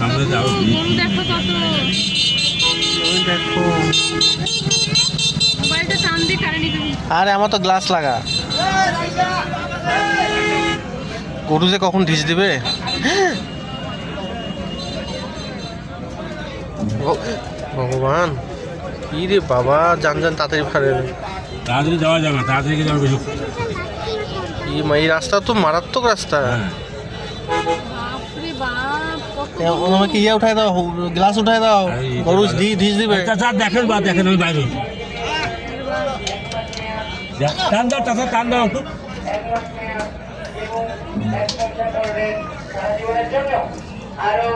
সামনে যাও গরু দেখো কত। দেখো মোবাইলটা টান দিয়ে কারেন্ট নিতে দিই। আরে আমার তো গ্লাস লাগা। গরু যে কখন ঢিস দিবে। ভগবান কি রে বাবা, জান জান তাড়াতাড়ি ফারে। তাড়াতাড়ি যাওয়া যাবে না, তাড়াতাড়ি গিয়ে যাওয়া বেশি। এই রাস্তা তো মারাত্মক রাস্তা। বাপরে বাপ কত। আমাকে ইয়ে উঠাই দাও, গ্লাস উঠাই দাও, গরু ঢিস দিবে। চাচা দেখেন বা দেখেন, আমি বাইরে টান দাও, চাচা টান দাও একটু। আরো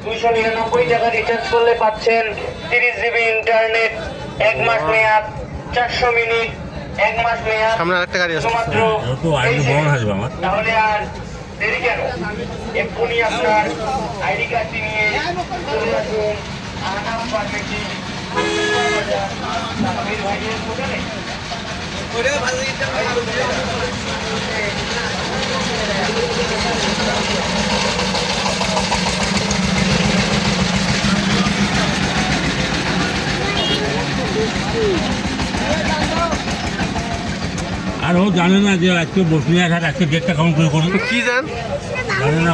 299 টাকা রিচার্জ করলে পাচ্ছেন 30 জিবি ইন্টারনেট, 1 মাস মেয়াদ, 400 মিনিট, 1 মাস মেয়াদ। সামনে আরেকটা গাড়ি আসছে। শুধুমাত্র তো আইডি বড় আসবে আমার। তাহলে আর দেরি কেন, এক্ষুনি আপনার আইডি কার্ডটি নিয়ে চলে আসুন আনাম ফার্মেসি তামিল ভাইয়ের হোটেলে। আর ও জানে না যে আজকে বসুনিয়া ঘাট আজকে ডেটটা কাউন্ট করে করুন, কি জান জানে না।